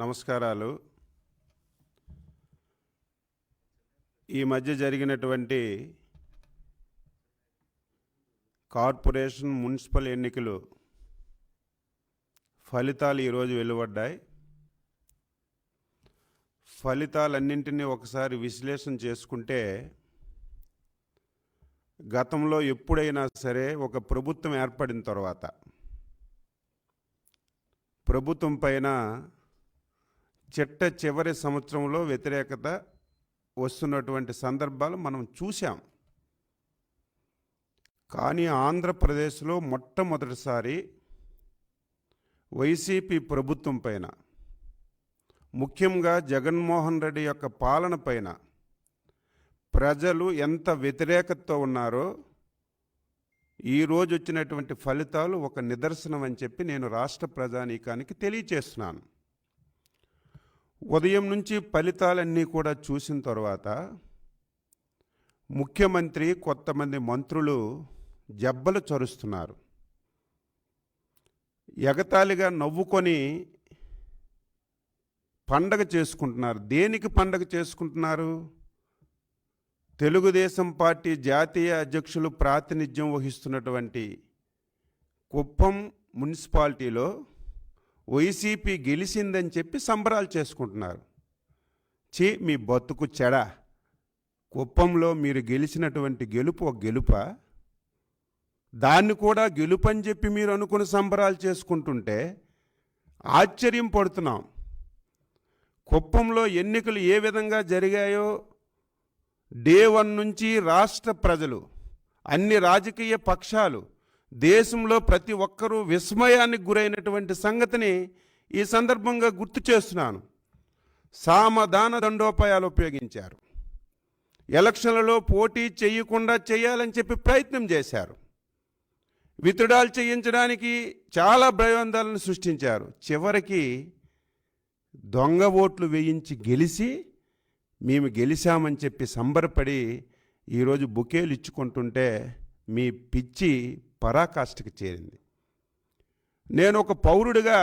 నమస్కారాలు. ఈ మధ్య జరిగినటువంటి కార్పొరేషన్ మున్సిపల్ ఎన్నికలు ఫలితాలు ఈరోజు వెలువడ్డాయి. ఫలితాలన్నింటినీ ఒకసారి విశ్లేషణ చేసుకుంటే గతంలో ఎప్పుడైనా సరే ఒక ప్రభుత్వం ఏర్పడిన తర్వాత ప్రభుత్వం పైన చివరి సంవత్సరంలో వ్యతిరేకత వస్తున్నటువంటి సందర్భాలు మనం చూసాం. కానీ ఆంధ్రప్రదేశ్లో మొట్టమొదటిసారి వైసీపీ ప్రభుత్వం పైన, ముఖ్యంగా జగన్మోహన్ రెడ్డి యొక్క పాలన పైన ప్రజలు ఎంత వ్యతిరేకతతో ఉన్నారో ఈరోజు వచ్చినటువంటి ఫలితాలు ఒక నిదర్శనం అని చెప్పి నేను రాష్ట్ర ప్రజానీకానికి తెలియచేస్తున్నాను. ఉదయం నుంచి ఫలితాలన్నీ కూడా చూసిన తర్వాత ముఖ్యమంత్రి, కొంతమంది మంత్రులు జబ్బలు చరుస్తున్నారు. ఎగతాళిగా నవ్వుకొని పండగ చేసుకుంటున్నారు. దేనికి పండగ చేసుకుంటున్నారు? తెలుగుదేశం పార్టీ జాతీయ అధ్యక్షులు ప్రాతినిధ్యం వహిస్తున్నటువంటి కుప్పం మున్సిపాలిటీలో వైసీపీ గెలిచిందని చెప్పి సంబరాలు చేసుకుంటున్నారు. మీ బతుకు చెడ. కుప్పంలో మీరు గెలిచినటువంటి గెలుపు ఒక గెలుపా? దాన్ని కూడా గెలుపని చెప్పి మీరు అనుకుని సంబరాలు చేసుకుంటుంటే ఆశ్చర్యం పడుతున్నాం. కుప్పంలో ఎన్నికలు ఏ విధంగా జరిగాయో డే 1 నుంచి రాష్ట్ర ప్రజలు, అన్ని రాజకీయ పక్షాలు, దేశంలో ప్రతి ఒక్కరూ విస్మయానికి గురైనటువంటి సంగతిని ఈ సందర్భంగా గుర్తు చేస్తున్నాను. సామధాన దండోపాయాలు ఉపయోగించారు. ఎలక్షన్లలో పోటీ చేయకుండా చేయాలని చెప్పి ప్రయత్నం చేశారు. విత్డ్రాల్ చేయించడానికి చాలా భయాందోళనలు సృష్టించారు. చివరికి దొంగ ఓట్లు వేయించి గెలిచి మేము గెలిచామని చెప్పి సంబరపడి ఈరోజు బుకేలు ఇచ్చుకుంటుంటే మీ పిచ్చి పరాకాష్ఠకి చేరింది. నేను ఒక పౌరుడిగా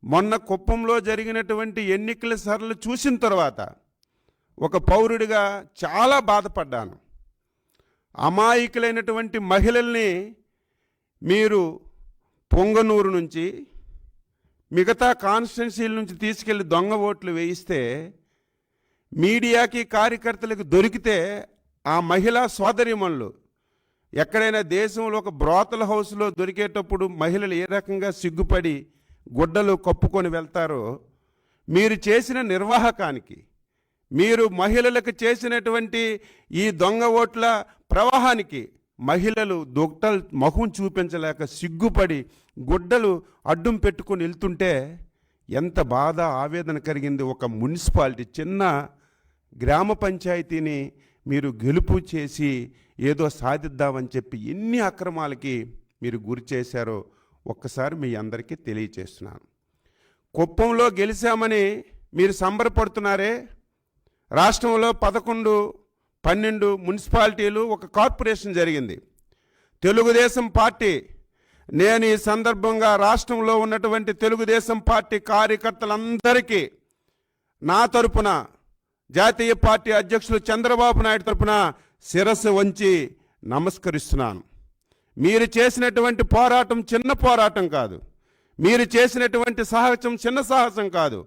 మొన్న కుప్పంలో జరిగినటువంటి ఎన్నికల సరళి చూసిన తర్వాత ఒక పౌరుడిగా చాలా బాధపడ్డాను. అమాయకులైనటువంటి మహిళల్ని మీరు పొంగనూరు నుంచి మిగతా కాన్స్టిట్యున్సీల నుంచి తీసుకెళ్లి దొంగ ఓట్లు వేయిస్తే మీడియాకి, కార్యకర్తలకు దొరికితే ఆ మహిళా సోదరీమణులు ఎక్కడైనా దేశంలో ఒక బ్రోతల్ హౌస్లో దొరికేటప్పుడు మహిళలు ఏ రకంగా సిగ్గుపడి గుడ్డలు కప్పుకొని వెళ్తారో, మీరు చేసిన నిర్వాహకానికి, మీరు మహిళలకు చేసినటువంటి ఈ దొంగ ఓట్ల ప్రవాహానికి మహిళలు దుట్టలు మొహం చూపించలేక సిగ్గుపడి గుడ్డలు అడ్డం పెట్టుకొని వెళ్తుంటే ఎంత బాధ, ఆవేదన కలిగింది. ఒక మున్సిపాలిటీ, చిన్న గ్రామ పంచాయతీని మీరు గెలుపు చేసి ఏదో సాధిద్దామని చెప్పి ఎన్ని అక్రమాలకి మీరు గురి చేశారో ఒక్కసారి మీ అందరికీ తెలియచేస్తున్నాను. కుప్పంలో గెలిచామని మీరు సంబరపడుతున్నారే, రాష్ట్రంలో 11, 12 మున్సిపాలిటీలు, ఒక కార్పొరేషన్ జరిగింది. తెలుగుదేశం పార్టీ, నేను ఈ సందర్భంగా రాష్ట్రంలో ఉన్నటువంటి తెలుగుదేశం పార్టీ కార్యకర్తలందరికీ నా తరపున, జాతీయ పార్టీ అధ్యక్షులు చంద్రబాబు నాయుడు తరపున శిరస్సు వంచి నమస్కరిస్తున్నాను. మీరు చేసినటువంటి పోరాటం చిన్న పోరాటం కాదు. మీరు చేసినటువంటి సాహసం చిన్న సాహసం కాదు.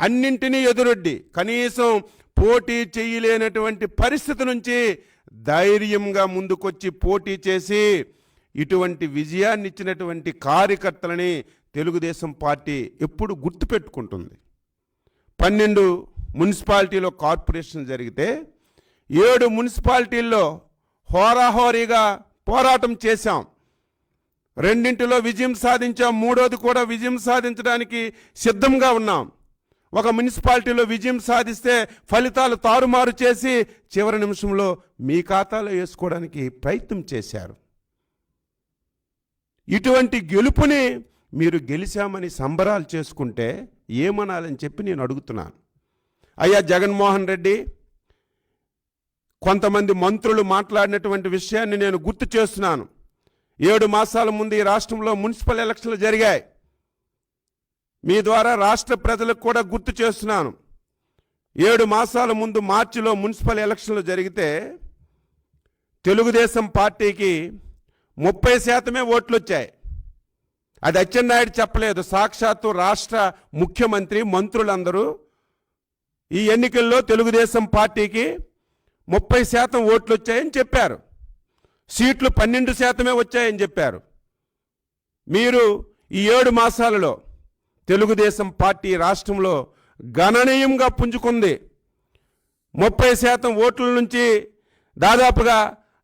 అన్నింటినీ ఎదురొడ్డి కనీసం పోటీ చేయలేనటువంటి పరిస్థితి నుంచి ధైర్యంగా ముందుకొచ్చి పోటీ చేసి ఇటువంటి విజయాన్ని ఇచ్చినటువంటి కార్యకర్తలని తెలుగుదేశం పార్టీ ఎప్పుడు గుర్తుపెట్టుకుంటుంది. 12 మున్సిపాలిటీలో కార్పొరేషన్ జరిగితే 7 మున్సిపాలిటీల్లో హోరాహోరీగా పోరాటం చేశాం. 2 విజయం సాధించాం, 3వది కూడా విజయం సాధించడానికి సిద్ధంగా ఉన్నాం. ఒక మున్సిపాలిటీలో విజయం సాధిస్తే ఫలితాలు తారుమారు చేసి చివరి నిమిషంలో మీ ఖాతాలో వేసుకోవడానికి ప్రయత్నం చేశారు. ఇటువంటి గెలుపుని మీరు గెలిచామని సంబరాలు చేసుకుంటే ఏమనాలని చెప్పి నేను అడుగుతున్నాను. అయ్యా జగన్మోహన్ రెడ్డి, కొంతమంది మంత్రులు మాట్లాడినటువంటి విషయాన్ని నేను గుర్తు చేస్తున్నాను. 7 మాసాల ముందు ఈ రాష్ట్రంలో మున్సిపల్ ఎలక్షన్లు జరిగాయి. మీ ద్వారా రాష్ట్ర ప్రజలకు కూడా గుర్తు చేస్తున్నాను. 7 మాసాల ముందు మార్చిలో మున్సిపల్ ఎలక్షన్లు జరిగితే తెలుగుదేశం పార్టీకి 30% ఓట్లు వచ్చాయి. అది అచ్చెన్నాయుడు చెప్పలేదు, సాక్షాత్తు రాష్ట్ర ముఖ్యమంత్రి, మంత్రులందరూ ఈ ఎన్నికల్లో తెలుగుదేశం పార్టీకి 30% ఓట్లు వచ్చాయని చెప్పారు. సీట్లు 12% వచ్చాయని చెప్పారు. మీరు ఈ 7 మాసాలలో తెలుగుదేశం పార్టీ రాష్ట్రంలో గణనీయంగా పుంజుకుంది. 30% ఓట్ల నుంచి దాదాపుగా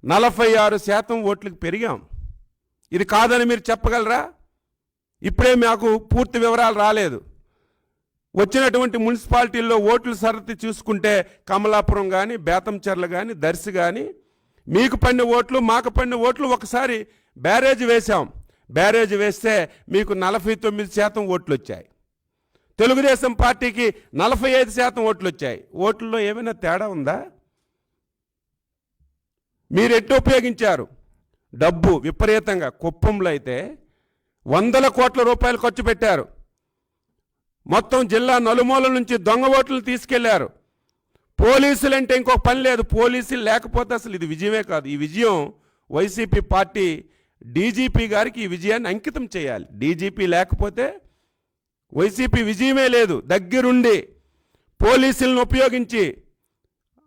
46% ఓట్లకు పెరిగాం. ఇది కాదని మీరు చెప్పగలరా? ఇప్పుడే మాకు పూర్తి వివరాలు రాలేదు. వచ్చినటువంటి మున్సిపాలిటీల్లో ఓట్ల సరళి చూసుకుంటే కమలాపురం కానీ, బేతంచెర్ల కానీ, దర్శి కానీ మీకు పడిన ఓట్లు, మాకు పడిన ఓట్లు ఒకసారి బ్యారేజ్ వేశాం. బ్యారేజ్ వేస్తే మీకు 49% ఓట్లు వచ్చాయి. తెలుగుదేశం పార్టీకి 45% ఓట్లు వచ్చాయి. ఓట్లలో ఏమైనా తేడా ఉందా? మీరు ఎట్టు ఉపయోగించారు డబ్బు? విపరీతంగా కుప్పంలో అయితే 100 కోట్ల రూపాయలు ఖర్చు పెట్టారు. మొత్తం జిల్లా నలుమూలల నుంచి దొంగ ఓట్లను తీసుకెళ్లారు. పోలీసులు అంటే ఇంకొక పని లేదు. పోలీసులు లేకపోతే అసలు ఇది విజయమే కాదు. ఈ విజయం వైసీపీ పార్టీ డీజీపీ గారికి ఈ విజయాన్ని అంకితం చేయాలి. డీజీపీ లేకపోతే వైసీపీ విజయమే లేదు. దగ్గరుండి పోలీసులను ఉపయోగించి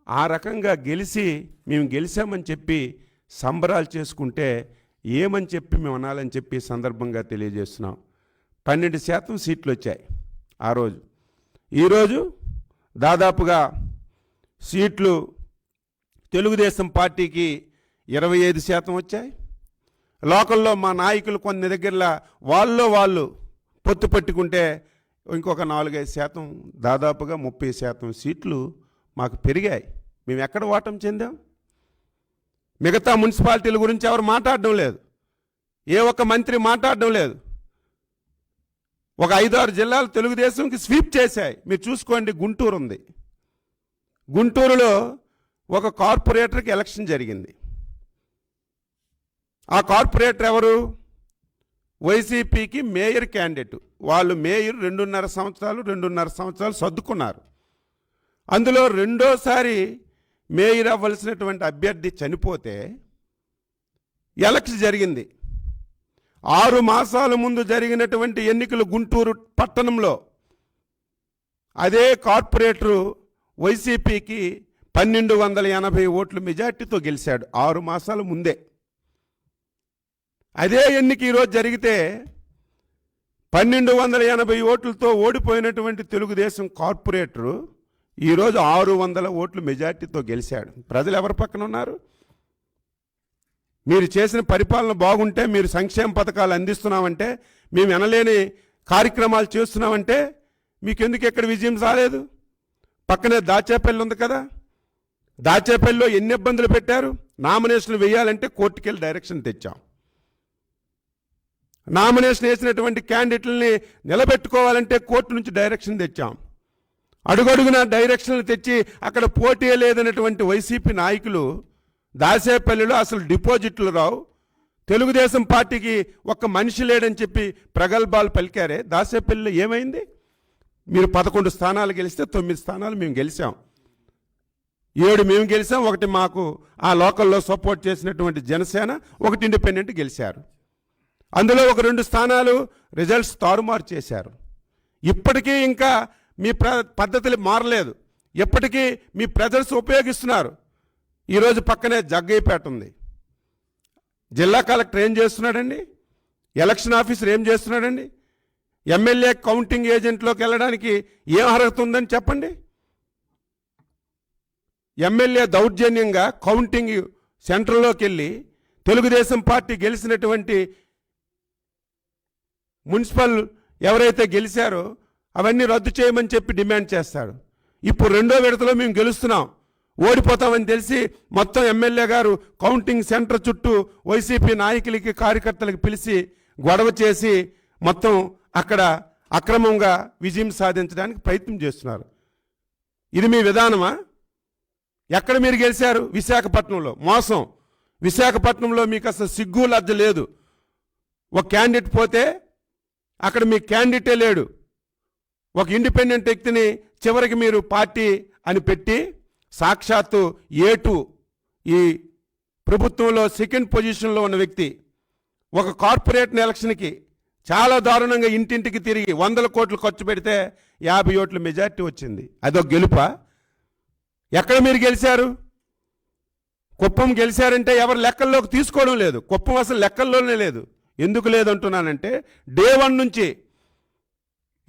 ఆ రకంగా గెలిచి మేము గెలిచామని చెప్పి సంబరాలు చేసుకుంటే ఏమని చెప్పి మేము అనాలని చెప్పి సందర్భంగా తెలియజేస్తున్నాం. 12% సీట్లు వచ్చాయి ఆ రోజు. ఈరోజు దాదాపుగా సీట్లు తెలుగుదేశం పార్టీకి 25% వచ్చాయి. లోకల్లో మా నాయకులు కొన్ని దగ్గరలో వాళ్ళు పొత్తు పెట్టుకుంటే ఇంకొక 4-5%, దాదాపుగా 30% సీట్లు మాకు పెరిగాయి. మేము ఎక్కడ ఓటమి చెందాం? మిగతా మున్సిపాలిటీల గురించి ఎవరు మాట్లాడడం లేదు. ఏ ఒక్క మంత్రి మాట్లాడడం లేదు. ఒక 5-6 జిల్లాలు తెలుగుదేశంకి స్వీప్ చేశాయి. మీరు చూసుకోండి, గుంటూరు ఉంది. గుంటూరులో ఒక కార్పొరేటర్కి ఎలక్షన్ జరిగింది. ఆ కార్పొరేటర్ ఎవరు? వైసీపీకి మేయర్ క్యాండిడేట్. వాళ్ళు మేయర్ 2.5 సంవత్సరాలు సర్దుకున్నారు. అందులో రెండోసారి మేయర్ అవ్వాల్సినటువంటి అభ్యర్థి చనిపోతే ఎలక్షన్ జరిగింది. 6 మాసాల ముందు జరిగినటువంటి ఎన్నికలు గుంటూరు పట్టణంలో అదే కార్పొరేటరు వైసీపీకి 1280 ఓట్ల మెజార్టీతో గెలిచాడు 6 మాసాల ముందే. అదే ఎన్నిక ఈరోజు జరిగితే 1280 ఓట్లతో ఓడిపోయినటువంటి తెలుగుదేశం కార్పొరేటరు ఈరోజు 600 ఓట్ల మెజార్టీతో గెలిచాడు. ప్రజలు ఎవరి పక్కన ఉన్నారు? మీరు చేసిన పరిపాలన బాగుంటే, మీరు సంక్షేమ పథకాలు అందిస్తున్నామంటే, మేము ఎనలేని కార్యక్రమాలు చేస్తున్నామంటే మీకెందుకు ఎక్కడ విజయం రాలేదు? పక్కనే దాచేపల్లి ఉంది కదా, దాచేపల్లిలో ఎన్ని ఇబ్బందులు పెట్టారు. నామినేషన్లు వేయాలంటే కోర్టుకెళ్ళి డైరెక్షన్ తెచ్చాం. నామినేషన్ వేసినటువంటి క్యాండిడేట్లని నిలబెట్టుకోవాలంటే కోర్టు నుంచి డైరెక్షన్ తెచ్చాం. అడుగడుగున డైరెక్షన్లు తెచ్చి అక్కడ పోటీ లేదన్నటువంటి వైసీపీ నాయకులు దాసేపల్లిలో అసలు డిపాజిట్లు రావు, తెలుగుదేశం పార్టీకి ఒక్క మనిషి లేడని చెప్పి ప్రగల్భాలు పలికారే. దాసేపల్లిలో ఏమైంది? మీరు 11 స్థానాలు గెలిస్తే 9 స్థానాలు మేము గెలిచాం. 7 మేము గెలిచాం, 1 మాకు ఆ లోకల్లో సపోర్ట్ చేసినటువంటి జనసేన, 1 ఇండిపెండెంట్ గెలిచారు. అందులో ఒక 2 స్థానాలు రిజల్ట్స్ తారుమారు చేశారు. ఇప్పటికీ ఇంకా మీ పద్ధతులు మారలేదు. ఎప్పటికీ మీ ప్రజల్స్ ఉపయోగిస్తున్నారు. ఈరోజు పక్కనే జగ్గయ్యపేట ఉంది. జిల్లా కలెక్టర్ ఏం చేస్తున్నాడండి? ఎలక్షన్ ఆఫీసర్ ఏం చేస్తున్నాడండి? ఎమ్మెల్యే కౌంటింగ్ ఏజెంట్లోకి వెళ్ళడానికి ఏం అర్హత ఉందని చెప్పండి. ఎమ్మెల్యే దౌర్జన్యంగా కౌంటింగ్ సెంటర్లోకి వెళ్ళి తెలుగుదేశం పార్టీ గెలిచినటువంటి మున్సిపల్ ఎవరైతే గెలిచారో అవన్నీ రద్దు చేయమని చెప్పి డిమాండ్ చేస్తాడు. ఇప్పుడు 2వ విడతలో మేము గెలుస్తున్నాం, ఓడిపోతామని తెలిసి మొత్తం ఎమ్మెల్యే గారు కౌంటింగ్ సెంటర్ చుట్టూ వైసీపీ నాయకులకి, కార్యకర్తలకు పిలిచి గొడవ చేసి మొత్తం అక్కడ అక్రమంగా విజయం సాధించడానికి ప్రయత్నం చేస్తున్నారు. ఇది మీ విధానమా? ఎక్కడ మీరు గెలిచారు? విశాఖపట్నంలో మోసం. విశాఖపట్నంలో మీకు అసలు సిగ్గు లజ్జ లేదు. ఒక క్యాండిడేట్ పోతే అక్కడ మీ క్యాండిడేటే లేడు. ఒక ఇండిపెండెంట్ వ్యక్తిని చివరికి మీరు పార్టీ అని పెట్టి సాక్షాత్తు ఏటు ఈ ప్రభుత్వంలో సెకండ్ పొజిషన్లో ఉన్న వ్యక్తి ఒక కార్పొరేట్ ఎలక్షన్కి చాలా దారుణంగా ఇంటింటికి తిరిగి 100 కోట్లు ఖర్చు పెడితే 50 ఓట్ల మెజార్టీ వచ్చింది. అదొక గెలుపా? ఎక్కడ మీరు గెలిచారు? కుప్పం గెలిచారంటే ఎవరు లెక్కల్లోకి తీసుకోవడం లేదు. కుప్పం అసలు లెక్కల్లోనే లేదు. ఎందుకు లేదంటున్నానంటే డే 1 నుంచి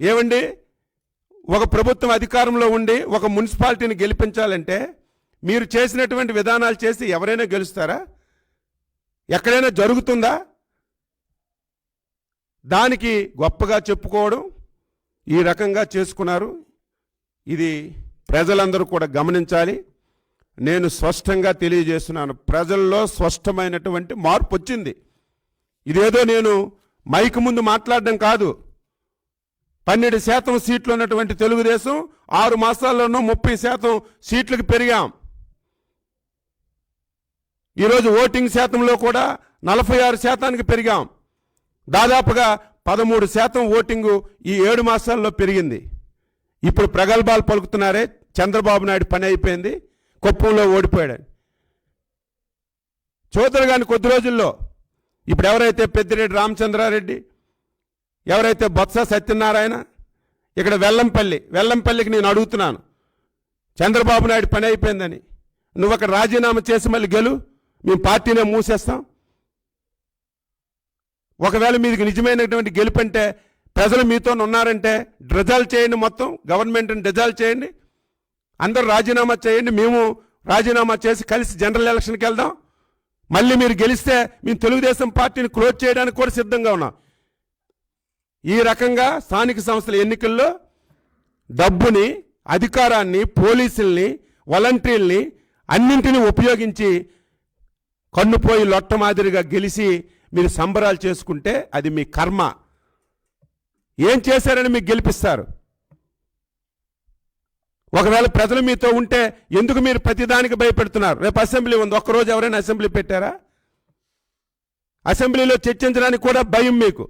ఏమండి, ఒక ప్రభుత్వం అధికారంలో ఉండి ఒక మున్సిపాలిటీని గెలిపించాలంటే మీరు చేసినటువంటి విధానాలు చేసి ఎవరైనా గెలుస్తారా? ఎక్కడైనా జరుగుతుందా? దానికి గొప్పగా చెప్పుకోవడం ఈ రకంగా చేసుకున్నారు. ఇది ప్రజలందరూ కూడా గమనించాలి. నేను స్పష్టంగా తెలియజేస్తున్నాను, ప్రజల్లో స్పష్టమైనటువంటి మార్పు వచ్చింది. ఇదేదో నేను మైక్ ముందు మాట్లాడడం కాదు. 12% సీట్లు ఉన్నటువంటి తెలుగుదేశం 6 మాసాల్లోనూ 30% సీట్లకు పెరిగాం. ఈరోజు ఓటింగ్ శాతంలో కూడా 46% పెరిగాం. దాదాపుగా 13% ఓటింగు ఈ 7 మాసాల్లో పెరిగింది. ఇప్పుడు ప్రగల్భాలు పలుకుతున్నారే, చంద్రబాబు నాయుడు పని అయిపోయింది, కుప్పంలో ఓడిపోయాడు. చూద్దరు కానీ కొద్ది రోజుల్లో ఇప్పుడు ఎవరైతే పెద్దిరెడ్డి రామచంద్రారెడ్డి, ఎవరైతే బొత్స సత్యనారాయణ, ఇక్కడ వెల్లంపల్లికి నేను అడుగుతున్నాను, చంద్రబాబు నాయుడు పని అయిపోయిందని నువ్వు అక్కడ రాజీనామా చేసి మళ్ళీ గెలు, మేము పార్టీనే మూసేస్తాం. ఒకవేళ మీది నిజమైనటువంటి గెలుపంటే ప్రజలు మీతో ఉన్నారంటే డిజాల్వ్ చేయండి, మొత్తం గవర్నమెంట్ని డిజాల్వ్ చేయండి, అందరూ రాజీనామా చేయండి, మేము రాజీనామా చేసి కలిసి జనరల్ ఎలక్షన్కి వెళ్దాం. మళ్ళీ మీరు గెలిస్తే మేము తెలుగుదేశం పార్టీని క్లోజ్ చేయడానికి కూడా సిద్ధంగా ఉన్నాం. ఈ రకంగా స్థానిక సంస్థల ఎన్నికల్లో డబ్బుని, అధికారాన్ని, పోలీసుల్ని, వాలంటీర్ని అన్నింటినీ ఉపయోగించి కన్నుపోయి లొట్ట మాదిరిగా గెలిచి మీరు సంబరాలు చేసుకుంటే అది మీ కర్మ. ఏం చేశారని మీకు గెలిపిస్తారు? ఒకవేళ ప్రజలు మీతో ఉంటే ఎందుకు మీరు ప్రతిదానికి భయపెడుతున్నారు? రేపు అసెంబ్లీ ఉంది, ఒక్కరోజు ఎవరైనా అసెంబ్లీ పెట్టారా? అసెంబ్లీలో చర్చించడానికి కూడా భయం మీకు.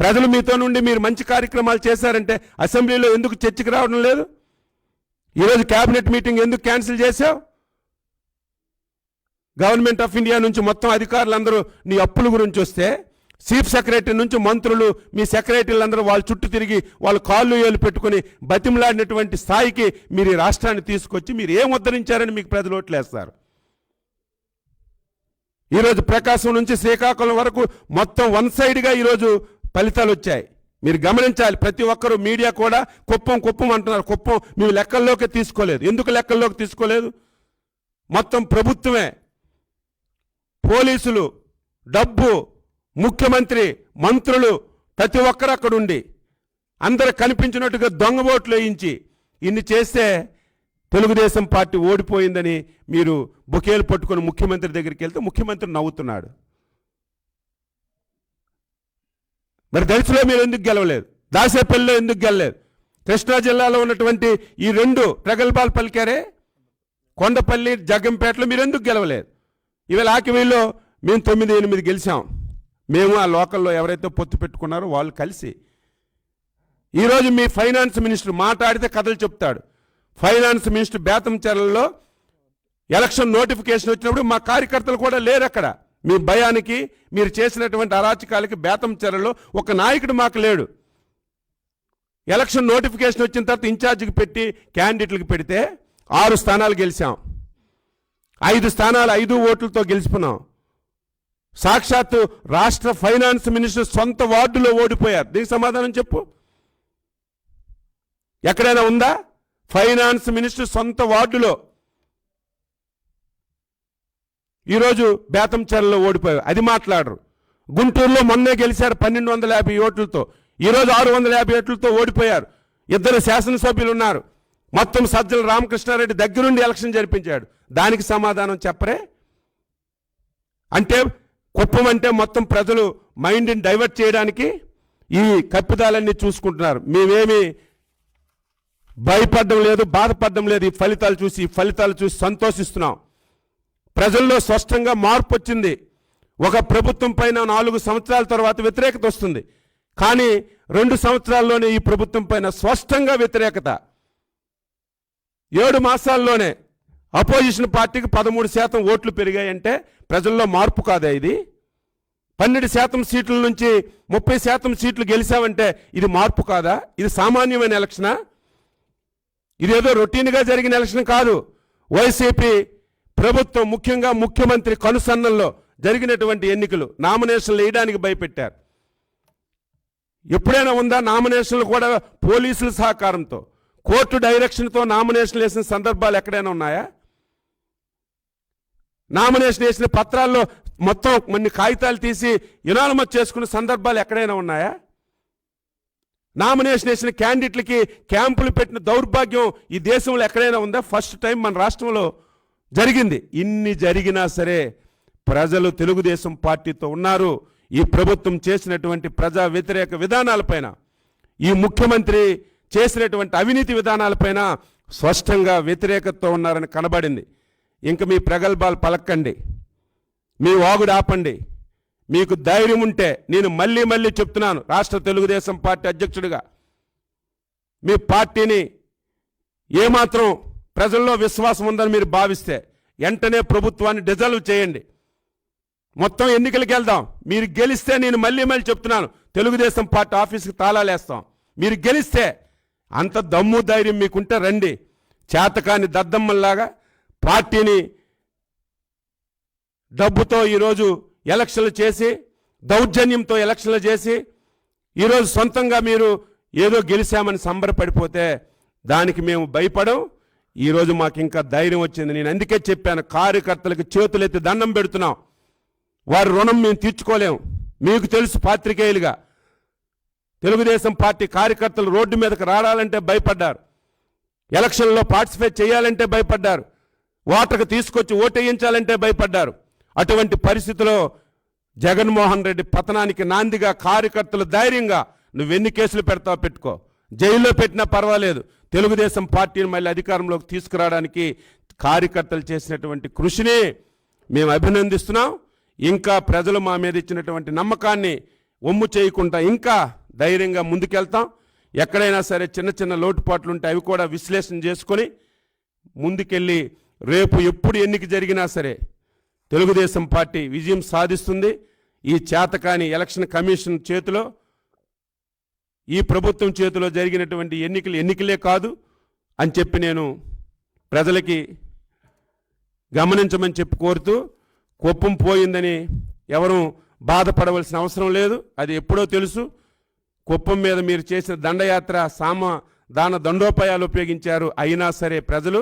ప్రజలు మీతో నుండి మీరు మంచి కార్యక్రమాలు చేశారంటే అసెంబ్లీలో ఎందుకు చర్చకు రావడం లేదు? ఈరోజు క్యాబినెట్ మీటింగ్ ఎందుకు క్యాన్సిల్ చేశావు? గవర్నమెంట్ ఆఫ్ ఇండియా నుంచి మొత్తం అధికారులందరూ నీ అప్పుల గురించి వస్తే చీఫ్ సెక్రటరీ నుంచి మంత్రులు, మీ సెక్రటరీలందరూ వాళ్ళ చుట్టూ తిరిగి వాళ్ళు కాళ్ళు ఏలు పెట్టుకుని బతిమలాడినటువంటి స్థాయికి మీరు ఈ రాష్ట్రాన్ని తీసుకొచ్చి మీరు ఏం ఉద్ధరించారని మీకు ప్రజలు ఓట్లేస్తారు. ఈరోజు ప్రకాశం నుంచి శ్రీకాకుళం వరకు మొత్తం వన్ సైడ్గా ఈరోజు ఫలితాలు వచ్చాయి. మీరు గమనించాలి, ప్రతి ఒక్కరూ మీడియా కూడా కుప్పం అంటున్నారు. కుప్పం మేము లెక్కల్లోకి తీసుకోలేదు. ఎందుకు లెక్కల్లోకి తీసుకోలేదు? మొత్తం ప్రభుత్వమే, పోలీసులు, డబ్బు, ముఖ్యమంత్రి, మంత్రులు ప్రతి ఒక్కరు అక్కడ ఉండి అందరు కనిపించినట్టుగా దొంగ ఓట్లు వేయించి ఇన్ని చేస్తే తెలుగుదేశం పార్టీ ఓడిపోయిందని మీరు బుకేలు పట్టుకొని ముఖ్యమంత్రి దగ్గరికి వెళ్తే ముఖ్యమంత్రి నవ్వుతున్నాడు. మరి దళితులో మీరు ఎందుకు గెలవలేదు? దాసేపల్లిలో ఎందుకు గెలలేదు? కృష్ణా జిల్లాలో ఉన్నటువంటి ఈ 2 ప్రగల్భాలు పలికారే, కొండపల్లి, జగ్గంపేటలో మీరు ఎందుకు గెలవలేదు? ఇవాళ ఆకివీల్లో మేము 9-8 గెలిచాం. మేము ఆ లోకల్లో ఎవరైతే పొత్తు పెట్టుకున్నారో వాళ్ళు కలిసి. ఈరోజు మీ ఫైనాన్స్ మినిస్టర్ మాట్లాడితే కథలు చెప్తాడు. ఫైనాన్స్ మినిస్టర్ బేతంచెర్లలో ఎలక్షన్ నోటిఫికేషన్ వచ్చినప్పుడు మా కార్యకర్తలు కూడా లేరు అక్కడ. మీ భయానికి, మీరు చేసినటువంటి అరాచకాలకి బేతంచెర్లలో ఒక నాయకుడు మాకు లేడు. ఎలక్షన్ నోటిఫికేషన్ వచ్చిన తర్వాత ఇన్ఛార్జికి పెట్టి క్యాండిడేట్లకు పెడితే 6 స్థానాలు గెలిచాం. 5 స్థానాలు 5 ఓట్లతో గెలిచిపోయినాం. సాక్షాత్తు రాష్ట్ర ఫైనాన్స్ మినిస్టర్ సొంత వార్డులో ఓడిపోయారు. దీనికి సమాధానం చెప్పు. ఎక్కడైనా ఉందా? ఫైనాన్స్ మినిస్టర్ సొంత వార్డులో ఈరోజు బేతంచెర్లలో ఓడిపోయారు. అది మాట్లాడరు. గుంటూరులో మొన్నే గెలిచారు 1250 ఓట్లతో. ఈరోజు 650 ఓట్లతో ఓడిపోయారు. 2 శాసనసభ్యులు ఉన్నారు. మొత్తం సజ్జల రామకృష్ణారెడ్డి దగ్గరుండి ఎలక్షన్ జరిపించాడు. దానికి సమాధానం చెప్పరే? అంటే కుప్పం అంటే మొత్తం ప్రజలు మైండ్ని డైవర్ట్ చేయడానికి ఈ కప్పిదాలన్నీ చూసుకుంటున్నారు. మేమేమి భయపడడం లేదు, బాధపడడం లేదు. ఈ ఫలితాలు చూసి సంతోషిస్తున్నాం. ప్రజల్లో స్పష్టంగా మార్పు వచ్చింది. ఒక ప్రభుత్వం పైన 4 సంవత్సరాల తర్వాత వ్యతిరేకత వస్తుంది. కానీ 2 సంవత్సరాల్లోనే ఈ ప్రభుత్వం పైన స్పష్టంగా వ్యతిరేకత. 7 మాసాల్లోనే అపోజిషన్ పార్టీకి 13% ఓట్లు పెరిగాయంటే ప్రజల్లో మార్పు కాదా ఇది? 12% సీట్ల నుంచి 30% సీట్లు గెలిచామంటే ఇది మార్పు కాదా? ఇది సామాన్యమైన ఎలక్షనా? ఇదేదో రొటీన్గా జరిగిన ఎలక్షన్ కాదు. వైసీపీ ప్రభుత్వం ముఖ్యంగా ముఖ్యమంత్రి కనుసన్నల్లో జరిగినటువంటి ఎన్నికలు. నామినేషన్లు వేయడానికి భయపెట్టారు. ఎప్పుడైనా ఉందా? నామినేషన్లు కూడా పోలీసుల సహకారంతో, కోర్టు డైరెక్షన్తో నామినేషన్లు వేసిన సందర్భాలు ఎక్కడైనా ఉన్నాయా? నామినేషన్ వేసిన పత్రాల్లో మొత్తం కొన్ని కాగితాలు తీసి యునానిమస్ చేసుకున్న సందర్భాలు ఎక్కడైనా ఉన్నాయా? నామినేషన్ వేసిన క్యాండిడేట్లకి క్యాంపులు పెట్టిన దౌర్భాగ్యం ఈ దేశంలో ఎక్కడైనా ఉందా? ఫస్ట్ టైం మన రాష్ట్రంలో జరిగింది. ఇన్ని జరిగినా సరే ప్రజలు తెలుగుదేశం పార్టీతో ఉన్నారు. ఈ ప్రభుత్వం చేసినటువంటి ప్రజా వ్యతిరేక విధానాలపైన, ఈ ముఖ్యమంత్రి చేసినటువంటి అవినీతి విధానాలపైన స్పష్టంగా వ్యతిరేకతతో ఉన్నారని కనబడింది. ఇంక మీ ప్రగల్భాలు పలకండి, మీ వాగుడు ఆపండి. మీకు ధైర్యం ఉంటే, నేను మళ్ళీ మళ్ళీ చెప్తున్నాను రాష్ట్ర తెలుగుదేశం పార్టీ అధ్యక్షుడిగా, మీ పార్టీని ఏమాత్రం ప్రజల్లో విశ్వాసం ఉందని మీరు భావిస్తే వెంటనే ప్రభుత్వాన్ని డిజాల్వ్ చేయండి. మొత్తం ఎన్నికలకు వెళ్దాం. మీరు గెలిస్తే, నేను మళ్ళీ మళ్ళీ చెప్తున్నాను, తెలుగుదేశం పార్టీ ఆఫీస్కి తాళాలేస్తాం. మీరు గెలిస్తే, అంత దమ్ము ధైర్యం మీకుంటే రండి. చేతకాని దద్దమ్మల్లాగా పార్టీని డబ్బుతో ఈరోజు ఎలక్షన్లు చేసి, దౌర్జన్యంతో ఎలక్షన్లు చేసి, ఈరోజు సొంతంగా మీరు ఏదో గెలిచామని సంబరపడిపోతే దానికి మేము భయపడం. ఈరోజు మాకు ఇంకా ధైర్యం వచ్చింది. నేను అందుకే చెప్పాను, కార్యకర్తలకు చేతులెత్తి దండం పెడుతున్నాం. వారి రుణం మేము తీర్చుకోలేము. మీకు తెలుసు, పాత్రికేయులుగా తెలుగుదేశం పార్టీ కార్యకర్తలు రోడ్డు మీదకి రావాలంటే భయపడ్డారు, ఎలక్షన్లో పార్టిసిపేట్ చేయాలంటే భయపడ్డారు, ఓటర్కి తీసుకొచ్చి ఓటేయించాలంటే భయపడ్డారు. అటువంటి పరిస్థితిలో జగన్మోహన్ రెడ్డి పతనానికి నాందిగా కార్యకర్తలు ధైర్యంగా, నువ్వెన్ని కేసులు పెడతావు పెట్టుకో, జైల్లో పెట్టినా పర్వాలేదు, తెలుగుదేశం పార్టీని మళ్ళీ అధికారంలోకి తీసుకురావడానికి కార్యకర్తలు చేసినటువంటి కృషిని మేము అభినందిస్తున్నాం. ఇంకా ప్రజలు మా మీద ఇచ్చినటువంటి నమ్మకాన్ని ఒమ్ము చేయకుండా ఇంకా ధైర్యంగా ముందుకెళ్తాం. ఎక్కడైనా సరే చిన్న చిన్న లోటుపాట్లు ఉంటే అవి కూడా విశ్లేషణ చేసుకొని ముందుకెళ్ళి రేపు ఎప్పుడు ఎన్నిక జరిగినా సరే తెలుగుదేశం పార్టీ విజయం సాధిస్తుంది. ఈ చేతకాని ఎలక్షన్ కమిషన్ చేతిలో, ఈ ప్రభుత్వం చేతిలో జరిగినటువంటి ఎన్నికలే కాదు అని చెప్పి నేను ప్రజలకి గమనించమని చెప్పి కోరుతూ, కుప్పం పోయిందని ఎవరూ బాధపడవలసిన అవసరం లేదు. అది ఎప్పుడో తెలుసు. కుప్పం మీద మీరు చేసిన దండయాత్ర, దాన దండోపాయాలు ఉపయోగించారు. అయినా సరే ప్రజలు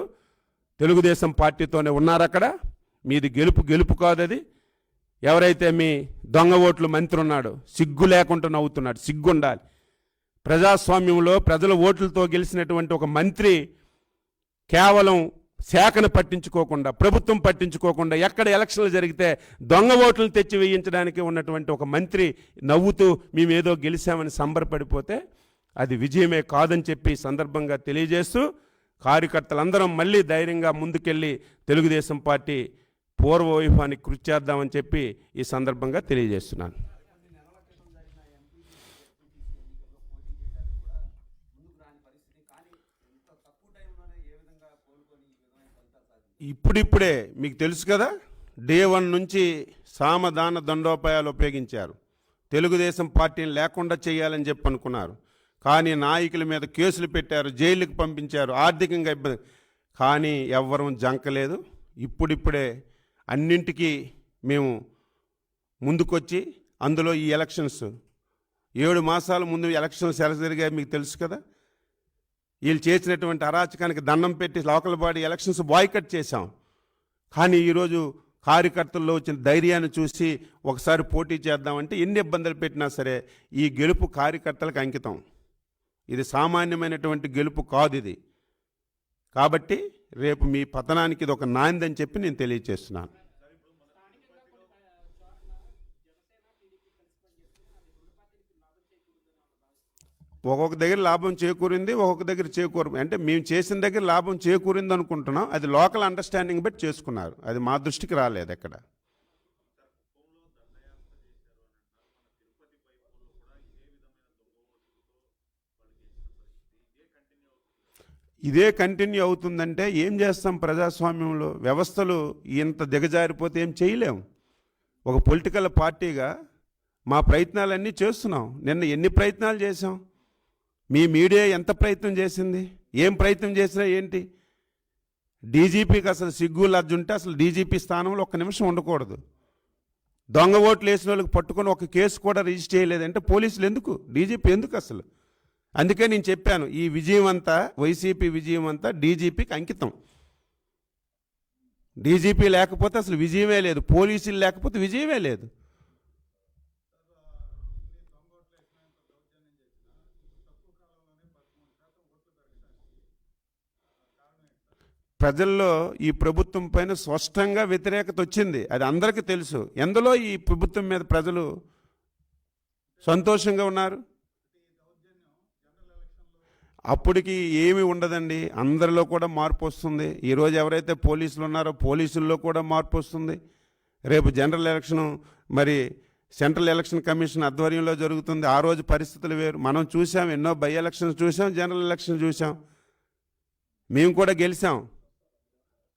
తెలుగుదేశం పార్టీతోనే ఉన్నారు. అక్కడ మీది గెలుపు కాదు. అది ఎవరైతే మీ దొంగ ఓట్లు మంత్రి ఉన్నాడో సిగ్గు లేకుండా నవ్వుతున్నాడు. సిగ్గుండాలి. ప్రజాస్వామ్యంలో ప్రజల ఓట్లతో గెలిచినటువంటి ఒక మంత్రి కేవలం శాఖను పట్టించుకోకుండా, ప్రభుత్వం పట్టించుకోకుండా, ఎక్కడ ఎలక్షన్లు జరిగితే దొంగ ఓట్లు తెచ్చి వేయించడానికి ఉన్నటువంటి ఒక మంత్రి నవ్వుతూ మేమేదో గెలిచామని సంబరపడిపోతే అది విజయమే కాదని చెప్పి సందర్భంగా తెలియజేస్తూ, కార్యకర్తలందరం మళ్ళీ ధైర్యంగా ముందుకెళ్ళి తెలుగుదేశం పార్టీ పూర్వ వైభవానికి కృషి చేద్దామని చెప్పి ఈ సందర్భంగా తెలియజేస్తున్నాను. ఇప్పుడిప్పుడే మీకు తెలుసు కదా, డే 1 నుంచి సామదాన దండోపాయాలు ఉపయోగించారు. తెలుగుదేశం పార్టీని లేకుండా చేయాలని చెప్పి అనుకున్నారు. కానీ నాయకుల మీద కేసులు పెట్టారు, జైలుకి పంపించారు, ఆర్థికంగా ఇబ్బంది. కానీ ఎవ్వరూ జంకలేదు. ఇప్పుడిప్పుడే అన్నింటికీ మేము ముందుకొచ్చి, అందులో ఈ ఎలక్షన్స్ 7 మాసాల ముందు ఎలక్షన్స్ ఎలా జరిగాయి మీకు తెలుసు కదా. వీళ్ళు చేసినటువంటి అరాచకానికి దండం పెట్టి లోకల్ బాడీ ఎలక్షన్స్ బాయ్కట్ చేశాం. కానీ ఈరోజు కార్యకర్తల్లో వచ్చిన ధైర్యాన్ని చూసి ఒకసారి పోటీ చేద్దామంటే ఎన్ని ఇబ్బందులు పెట్టినా సరే ఈ గెలుపు కార్యకర్తలకు అంకితం. ఇది సామాన్యమైనటువంటి గెలుపు కాదు ఇది. కాబట్టి రేపు మీ పతనానికి ఇది ఒక నాంది అని చెప్పి నేను తెలియజేస్తున్నాను. ఒక్కొక్క దగ్గర లాభం చేకూరింది, ఒక్కొక్క దగ్గర చేకూరు. అంటే మేము చేసిన దగ్గర లాభం చేకూరింది అనుకుంటున్నాం. అది లోకల్ అండర్స్టాండింగ్ బట్టి చేసుకున్నారు. అది మా దృష్టికి రాలేదు ఎక్కడ. ఇదే కంటిన్యూ అవుతుందంటే ఏం చేస్తాం? ప్రజాస్వామ్యంలో వ్యవస్థలు ఇంత దిగజారిపోతే ఏం చేయలేం. ఒక పొలిటికల్ పార్టీగా మా ప్రయత్నాలన్నీ చేస్తున్నాం. నిన్న ఎన్ని ప్రయత్నాలు చేసాం? మీ మీడియా ఎంత ప్రయత్నం చేసింది? ఏం ప్రయత్నం చేసినా ఏంటి? డీజీపీకి అసలు సిగ్గు లజ్జ ఉంటే అసలు డీజీపీ స్థానంలో ఒక్క నిమిషం ఉండకూడదు. దొంగ ఓట్లు వేసిన వాళ్ళకి పట్టుకొని ఒక కేసు కూడా రిజిస్టర్ చేయలేదంటే పోలీసులు ఎందుకు? డీజీపీ ఎందుకు అసలు? అందుకే నేను చెప్పాను, ఈ విజయం అంతా, వైసీపీ విజయం అంతా డీజీపీకి అంకితం. డీజీపీ లేకపోతే అసలు విజయమే లేదు, పోలీసులు లేకపోతే విజయమే లేదు. ప్రజల్లో ఈ ప్రభుత్వం పైన స్పష్టంగా వ్యతిరేకత వచ్చింది, అది అందరికీ తెలుసు. ఎందులో ఈ ప్రభుత్వం మీద ప్రజలు సంతోషంగా ఉన్నారు? అప్పటికి ఏమీ ఉండదండి, అందరిలో కూడా మార్పు వస్తుంది. ఈరోజు ఎవరైతే పోలీసులు ఉన్నారో పోలీసుల్లో కూడా మార్పు వస్తుంది. రేపు జనరల్ ఎలక్షను మరి సెంట్రల్ ఎలక్షన్ కమిషన్ ఆధ్వర్యంలో జరుగుతుంది. ఆ రోజు పరిస్థితులు వేరు. మనం చూసాం, ఎన్నో బై ఎలక్షన్స్ చూసాం, జనరల్ ఎలక్షన్ చూసాం. మేము కూడా గెలిచాం.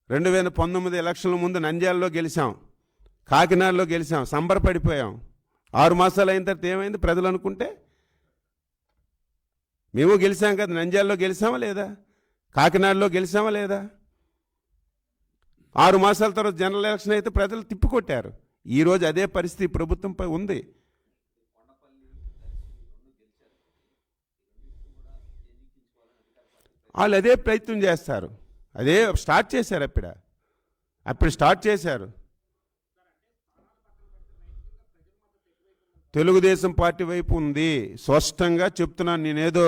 2019 ఎలక్షన్ల ముందు నంద్యాలలో గెలిచాం, కాకినాడలో గెలిచాం, సంబరపడిపోయాం. 6 మాసాలు అయిన తర్వాత ఏమైంది? ప్రజలు అనుకుంటే మేము గెలిచాం కదా, నంద్యాలలో గెలిచామా లేదా? కాకినాడలో గెలిచామా లేదా? 6 మాసాల తర్వాత జనరల్ ఎలక్షన్ అయితే ప్రజలు తిప్పికొట్టారు. ఈరోజు అదే పరిస్థితి ప్రభుత్వంపై ఉంది. వాళ్ళు అదే ప్రయత్నం చేస్తారు, అదే స్టార్ట్ చేశారు. అప్పుడు స్టార్ట్ చేశారు. తెలుగుదేశం పార్టీ వైపు ఉంది, స్పష్టంగా చెప్తున్నాను. నేనేదో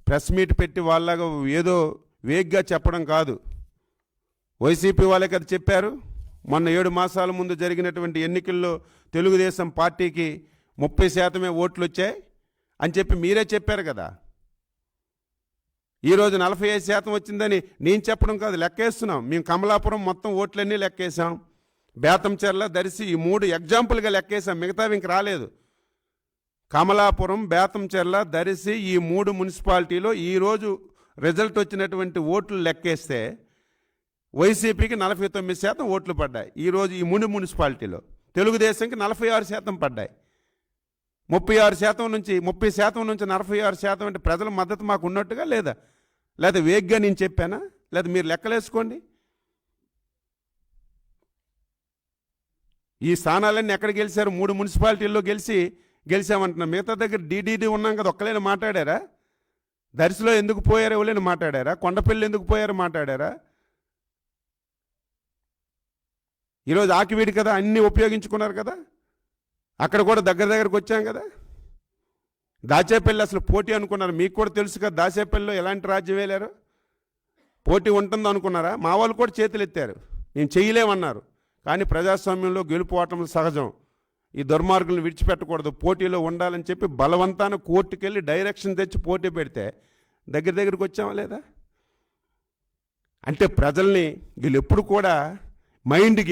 ప్రెస్ మీట్ పెట్టి వాళ్ళగా ఏదో వేగ్గా చెప్పడం కాదు. వైసీపీ వాళ్ళకి అది చెప్పారు. మొన్న 7 మాసాల ముందు జరిగినటువంటి ఎన్నికల్లో తెలుగుదేశం పార్టీకి 30% ఓట్లు వచ్చాయి అని చెప్పి మీరే చెప్పారు కదా. ఈరోజు 45% వచ్చిందని నేను చెప్పడం కాదు, లెక్కేస్తున్నాం. మేము కమలాపురం మొత్తం ఓట్లన్నీ లెక్కేసాం, బేతంచెర్ల, దర్శి ఈ 3 ఎగ్జాంపుల్గా లెక్కేసాం, మిగతావి ఇంక రాలేదు. కమలాపురం, బేతంచెర్ల, దర్శి ఈ 3 మున్సిపాలిటీలో ఈరోజు రిజల్ట్ వచ్చినటువంటి ఓట్లు లెక్కేస్తే వైసీపీకి 49% ఓట్లు పడ్డాయి. ఈరోజు ఈ 3 మున్సిపాలిటీలో తెలుగుదేశంకి 46% పడ్డాయి. 36% నుంచి 30% నుంచి 46% అంటే ప్రజల మద్దతు మాకు ఉన్నట్టుగా లేదా? లేదా వేగ్గా నేను చెప్పానా? లేదా మీరు లెక్కలేసుకోండి. ఈ స్థానాలన్నీ ఎక్కడ గెలిచారు? 3 మున్సిపాలిటీల్లో గెలిచామంటున్నా. మిగతా దగ్గర డీడీడీ ఉన్నాం కదా, ఒక్కలేని మాట్లాడారా? దర్శిలో ఎందుకు పోయారు ఎవరైనా మాట్లాడారా? కొండపల్లి ఎందుకు పోయారు మాట్లాడారా? ఈరోజు ఆకివీడి కదా, అన్నీ ఉపయోగించుకున్నారు కదా, అక్కడ కూడా దగ్గరకు వచ్చాం కదా. దాచేపల్లి అసలు పోటీ అనుకున్నారు, మీకు కూడా తెలుసు కదా దాచేపల్లిలో ఎలాంటి రాజ్యం వేలారు. పోటీ ఉంటుందో అనుకున్నారా? మా వాళ్ళు కూడా చేతులు ఎత్తారు, మేము చేయలేమన్నారు. కానీ ప్రజాస్వామ్యంలో గెలుపు ఓటములు సహజం. ఈ దుర్మార్గులను విడిచిపెట్టకూడదు, పోటీలో ఉండాలని చెప్పి బలవంతాన కోర్టుకు వెళ్ళి డైరెక్షన్ తెచ్చి పోటీ పెడితే దగ్గరికి వచ్చామా లేదా? అంటే ప్రజల్ని వీళ్ళు ఎప్పుడు కూడా మైండ్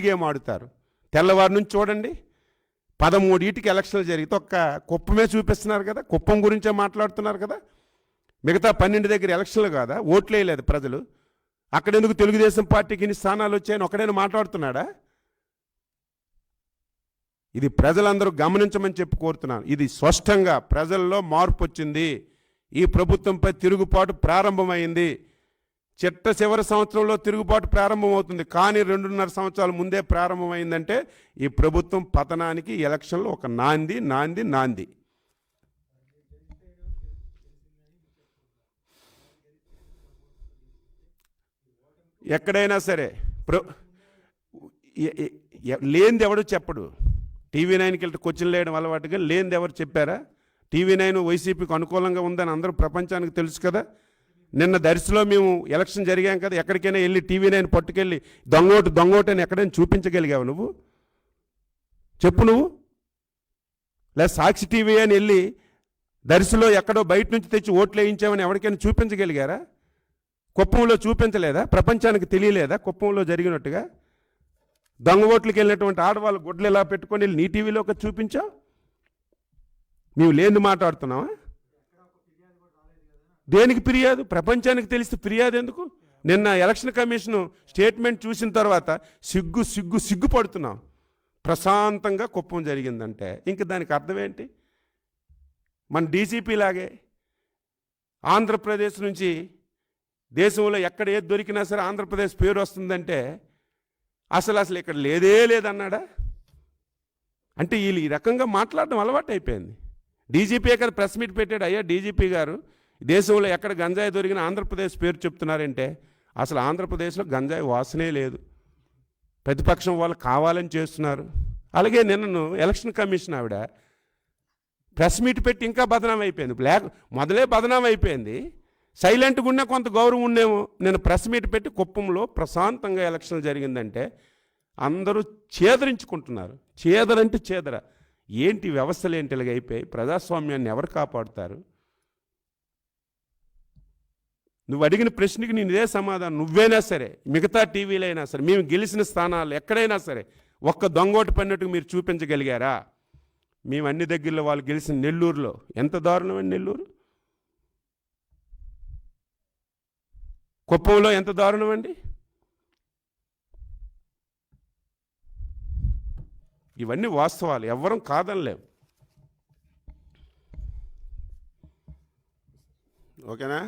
గేమ్ ఆడుతారు. తెల్లవారి నుంచి చూడండి, 13 ఎలక్షన్లు జరిగితే ఒక్క కుప్పమే చూపిస్తున్నారు కదా, కుప్పం గురించే మాట్లాడుతున్నారు కదా. మిగతా 12 దగ్గర ఎలక్షన్లు కాదా? ఓట్లు వేయలేదు ప్రజలు. అక్కడెందుకు తెలుగుదేశం పార్టీకి ఇన్ని స్థానాలు వచ్చాయని ఒకడైనా మాట్లాడుతున్నాడా? ఇది ప్రజలందరూ గమనించమని చెప్పి కోరుతున్నాను. ఇది స్పష్టంగా ప్రజల్లో మార్పు వచ్చింది. ఈ ప్రభుత్వంపై తిరుగుబాటు ప్రారంభమైంది. చివరి సంవత్సరంలో తిరుగుబాటు ప్రారంభమవుతుంది, కానీ 2.5 సంవత్సరాల ముందే ప్రారంభమైందంటే ఈ ప్రభుత్వం పతనానికి ఎలక్షన్లో ఒక నాంది. ఎక్కడైనా సరే లేనిది ఎవడు చెప్పడు. TV9కి వెళ్తే క్వశ్చన్ వేయడం అలవాటుగా లేనిది ఎవరు చెప్పారా? TV9 వైసీపీకి అనుకూలంగా ఉందని అందరూ ప్రపంచానికి తెలుసు కదా. నిన్న దర్శిలో మేము ఎలక్షన్ జరిగాం కదా, ఎక్కడికైనా వెళ్ళి TV9 పట్టుకెళ్ళి దొంగోటు అని ఎక్కడైనా చూపించగలిగావు నువ్వు? చెప్పు నువ్వు. లేదా సాక్షి టీవీ అని వెళ్ళి దర్శిలో ఎక్కడో బయట నుంచి తెచ్చి ఓట్లు వేయించామని ఎవరికైనా చూపించగలిగారా? కుప్పంలో చూపించలేదా? ప్రపంచానికి తెలియలేదా కుప్పంలో జరిగినట్టుగా? దొంగ ఓట్లకి వెళ్ళినటువంటి ఆడవాళ్ళు గుడ్లు ఇలా పెట్టుకొని నీ టీవీలోకి చూపించావు. నీవు లేని మాట్లాడుతున్నావా? దేనికి ఫిర్యాదు? ప్రపంచానికి తెలిస్తే ఫిర్యాదు ఎందుకు? నిన్న ఎలక్షన్ కమిషన్ స్టేట్మెంట్ చూసిన తర్వాత సిగ్గుపడుతున్నాం. ప్రశాంతంగా కుప్పం జరిగిందంటే ఇంక దానికి అర్థం ఏంటి? మన డీసీపీ లాగే ఆంధ్రప్రదేశ్ నుంచి దేశంలో ఎక్కడ ఏది దొరికినా సరే ఆంధ్రప్రదేశ్ పేరు వస్తుందంటే అసలు ఇక్కడ లేదన్నాడా? అంటే వీళ్ళు ఈ రకంగా మాట్లాడడం అలవాటు అయిపోయింది. డీజీపీ కదా ప్రెస్ మీట్ పెట్టాడు, అయ్యా డీజీపీ గారు దేశంలో ఎక్కడ గంజాయి దొరికిన ఆంధ్రప్రదేశ్ పేరు చెప్తున్నారంటే అసలు ఆంధ్రప్రదేశ్లో గంజాయి వాసనే లేదు, ప్రతిపక్షం వాళ్ళు కావాలని చేస్తున్నారు. అలాగే నిన్నను ఎలక్షన్ కమిషన్ ఆవిడ ప్రెస్ మీట్ పెట్టి ఇంకా బదనాం అయిపోయింది. మొదలే బదనాం అయిపోయింది, సైలెంట్గా ఉన్న కొంత గౌరవం ఉండేమో. నేను ప్రెస్ మీట్ పెట్టి కుప్పంలో ప్రశాంతంగా ఎలక్షన్ జరిగిందంటే అందరూ చేదరించుకుంటున్నారు. చేదరంటే చేదర ఏంటి? వ్యవస్థలు ఏంటి ఇలాగ అయిపోయి? ప్రజాస్వామ్యాన్ని ఎవరు కాపాడుతారు? నువ్వు అడిగిన ప్రశ్నకి నేను ఇదే సమాధానం. నువ్వైనా సరే, మిగతా టీవీలైనా సరే, మేము గెలిచిన స్థానాలు ఎక్కడైనా సరే ఒక్క దొంగోటు పడినట్టుగా మీరు చూపించగలిగారా? మేము అన్ని దగ్గరలో వాళ్ళు గెలిచిన నెల్లూరులో ఎంత దారుణం అండి. నెల్లూరు, కుప్పంలో ఎంత దారుణం అండి. ఇవన్నీ వాస్తవాలు, ఎవ్వరం కాదనలేం. ఓకేనా?